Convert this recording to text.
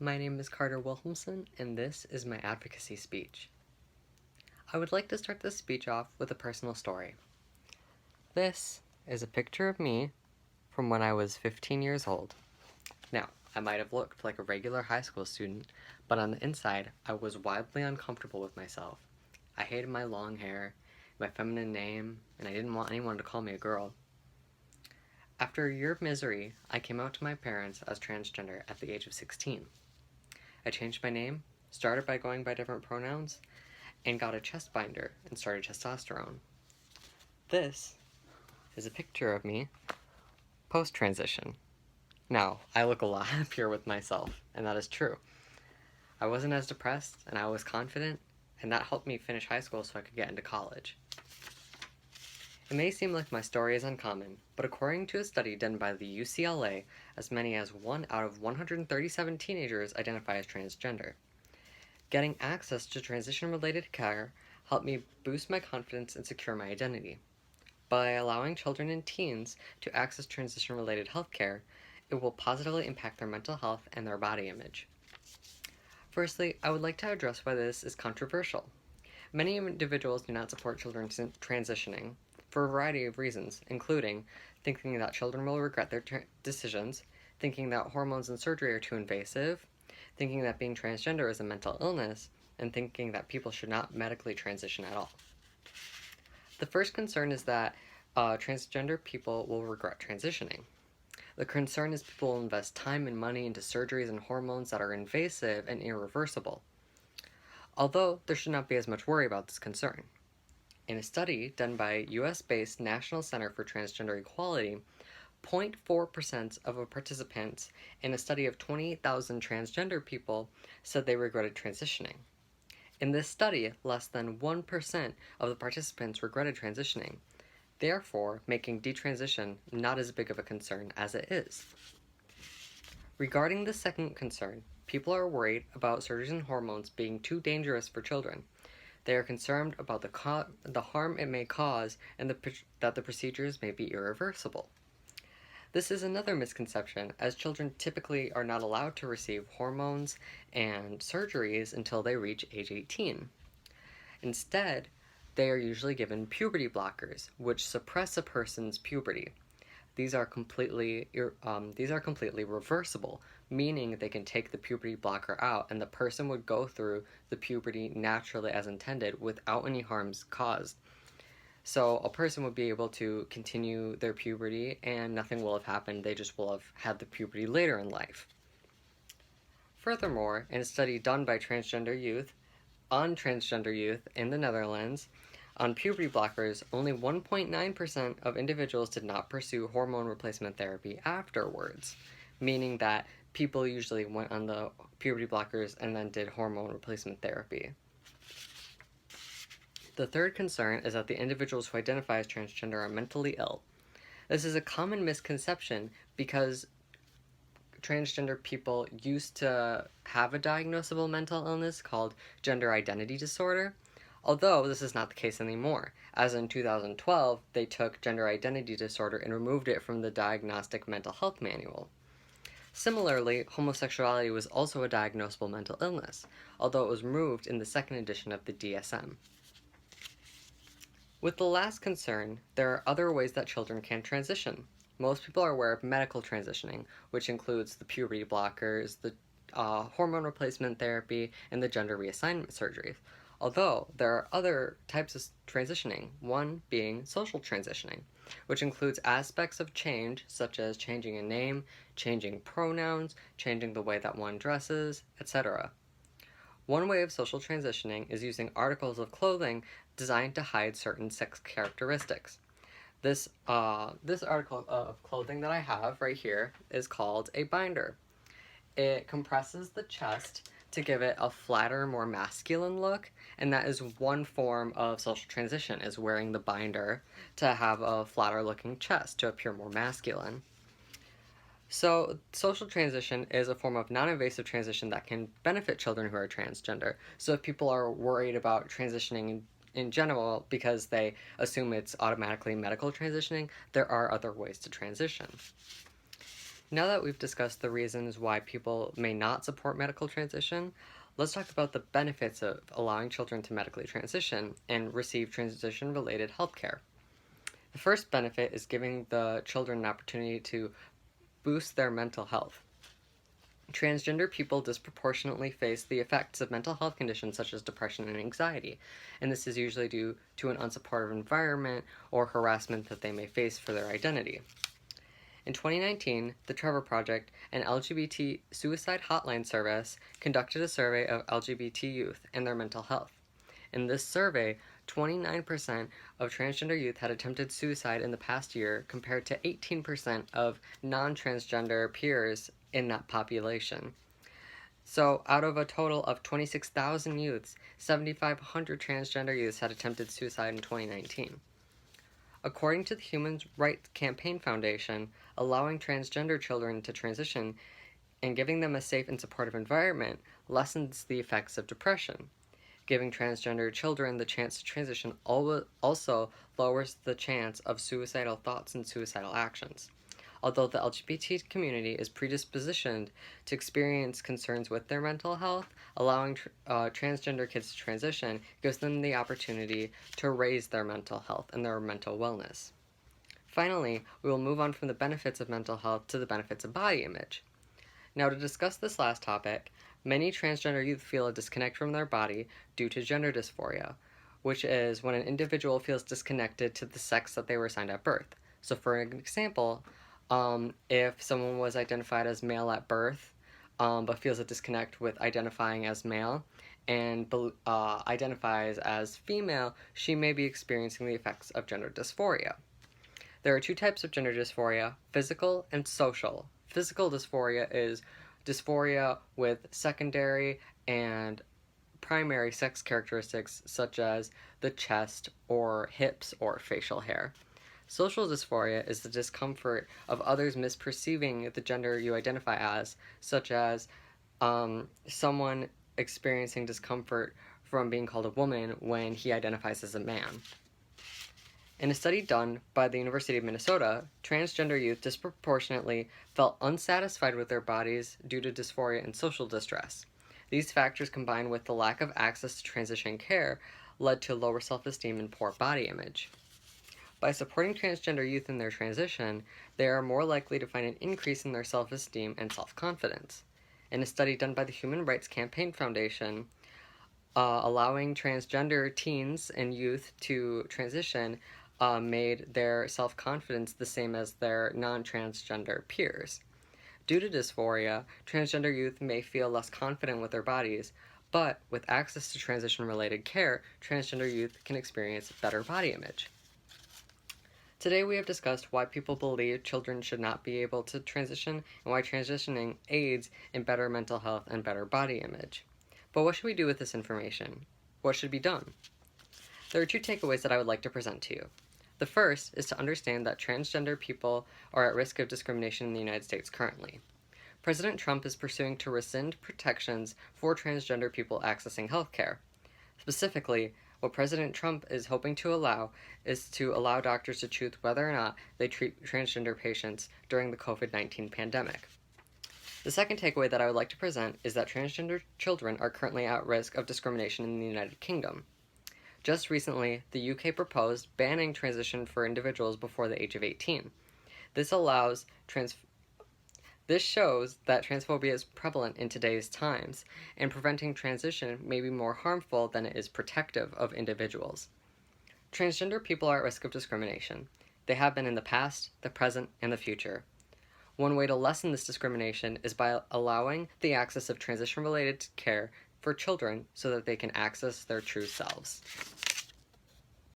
My name is Carter Wilhelmsen, and this is my advocacy speech. I would like to start this speech off with a personal story. This is a picture of me from when I was 15 years old. Now, I might have looked like a regular high school student, but on the inside, I was wildly uncomfortable with myself. I hated my long hair, my feminine name, and I didn't want anyone to call me a girl. After a year of misery, I came out to my parents as transgender at the age of 16. I changed my name, started by going by different pronouns, and got a chest binder and started testosterone. This is a picture of me post-transition. Now, I look a lot happier with myself, and that is true. I wasn't as depressed, and I was confident, and that helped me finish high school so I could get into college. It may seem like my story is uncommon, but according to a study done by the UCLA, as many as 1 out of 137 teenagers identify as transgender. Getting access to transition-related care helped me boost my confidence and secure my identity. By allowing children and teens to access transition-related healthcare, it will positively impact their mental health and their body image. Firstly, I would like to address why this is controversial. Many individuals do not support children transitioning for a variety of reasons, including thinking that children will regret their decisions, thinking that hormones and surgery are too invasive, thinking that being transgender is a mental illness, and thinking that people should not medically transition at all. The first concern is that transgender people will regret transitioning. The concern is people will invest time and money into surgeries and hormones that are invasive and irreversible. Although there should not be as much worry about this concern. In a study done by US-based National Center for Transgender Equality, 0.4% of participants in a study of 28,000 transgender people said they regretted transitioning. In this study, less than 1% of the participants regretted transitioning, therefore making detransition not as big of a concern as it is. Regarding the second concern, people are worried about surgeries and hormones being too dangerous for children. They are concerned about the harm it may cause and that the procedures may be irreversible. This is another misconception, as children typically are not allowed to receive hormones and surgeries until they reach age 18. Instead, they are usually given puberty blockers, which suppress a person's puberty. These are completely reversible, meaning they can take the puberty blocker out and the person would go through the puberty naturally as intended without any harms caused. So a person would be able to continue their puberty and nothing will have happened, they just will have had the puberty later in life. Furthermore, in a study done by transgender youth in the Netherlands, on puberty blockers, only 1.9% of individuals did not pursue hormone replacement therapy afterwards, meaning that people usually went on the puberty blockers and then did hormone replacement therapy. The third concern is that the individuals who identify as transgender are mentally ill. This is a common misconception because transgender people used to have a diagnosable mental illness called gender identity disorder, although this is not the case anymore, as in 2012 they took gender identity disorder and removed it from the Diagnostic Mental Health Manual. Similarly, homosexuality was also a diagnosable mental illness, although it was removed in the second edition of the DSM. With the last concern, there are other ways that children can transition. Most people are aware of medical transitioning, which includes the puberty blockers, the hormone replacement therapy, and the gender reassignment surgeries. Although there are other types of transitioning, one being social transitioning, which includes aspects of change such as changing a name, changing pronouns, changing the way that one dresses, etc. One way of social transitioning is using articles of clothing designed to hide certain sex characteristics. This article of clothing that I have right here is called a binder. It compresses the chest to give it a flatter, more masculine look, and that is one form of social transition, is wearing the binder to have a flatter looking chest to appear more masculine. So, social transition is a form of non-invasive transition that can benefit children who are transgender. So if people are worried about transitioning in general because they assume it's automatically medical transitioning, there are other ways to transition. Now that we've discussed the reasons why people may not support medical transition, let's talk about the benefits of allowing children to medically transition and receive transition-related health care. The first benefit is giving the children an opportunity to boost their mental health. Transgender people disproportionately face the effects of mental health conditions such as depression and anxiety, and this is usually due to an unsupportive environment or harassment that they may face for their identity. In 2019, the Trevor Project, an LGBT suicide hotline service, conducted a survey of LGBT youth and their mental health. In this survey, 29% of transgender youth had attempted suicide in the past year, compared to 18% of non-transgender peers in that population. So, out of a total of 26,000 youths, 7,500 transgender youths had attempted suicide in 2019. According to the Human Rights Campaign Foundation, allowing transgender children to transition and giving them a safe and supportive environment lessens the effects of depression. Giving transgender children the chance to transition also lowers the chance of suicidal thoughts and suicidal actions. Although the LGBT community is predispositioned to experience concerns with their mental health, allowing transgender kids to transition gives them the opportunity to raise their mental health and their mental wellness. Finally, we will move on from the benefits of mental health to the benefits of body image. Now, to discuss this last topic, many transgender youth feel a disconnect from their body due to gender dysphoria, which is when an individual feels disconnected to the sex that they were assigned at birth. So, for an example, if someone was identified as male at birth, but feels a disconnect with identifying as male and identifies as female, she may be experiencing the effects of gender dysphoria. There are two types of gender dysphoria: physical and social. Physical dysphoria is dysphoria with secondary and primary sex characteristics such as the chest or hips or facial hair. Social dysphoria is the discomfort of others misperceiving the gender you identify as, such as someone experiencing discomfort from being called a woman when he identifies as a man. In a study done by the University of Minnesota, transgender youth disproportionately felt unsatisfied with their bodies due to dysphoria and social distress. These factors, combined with the lack of access to transition care, led to lower self-esteem and poor body image. By supporting transgender youth in their transition, they are more likely to find an increase in their self-esteem and self-confidence. In a study done by the Human Rights Campaign Foundation, allowing transgender teens and youth to transition made their self-confidence the same as their non-transgender peers. Due to dysphoria, transgender youth may feel less confident with their bodies, but with access to transition-related care, transgender youth can experience better body image. Today we have discussed why people believe children should not be able to transition and why transitioning aids in better mental health and better body image. But what should we do with this information? What should be done? There are two takeaways that I would like to present to you. The first is to understand that transgender people are at risk of discrimination in the United States currently. President Trump is pursuing to rescind protections for transgender people accessing health care. Specifically, what President Trump is hoping to allow is to allow doctors to choose whether or not they treat transgender patients during the COVID-19 pandemic. The second takeaway that I would like to present is that transgender children are currently at risk of discrimination in the United Kingdom. Just recently, the UK proposed banning transition for individuals before the age of 18. This shows that transphobia is prevalent in today's times, and preventing transition may be more harmful than it is protective of individuals. Transgender people are at risk of discrimination. They have been in the past, the present, and the future. One way to lessen this discrimination is by allowing the access of transition-related care for children so that they can access their true selves.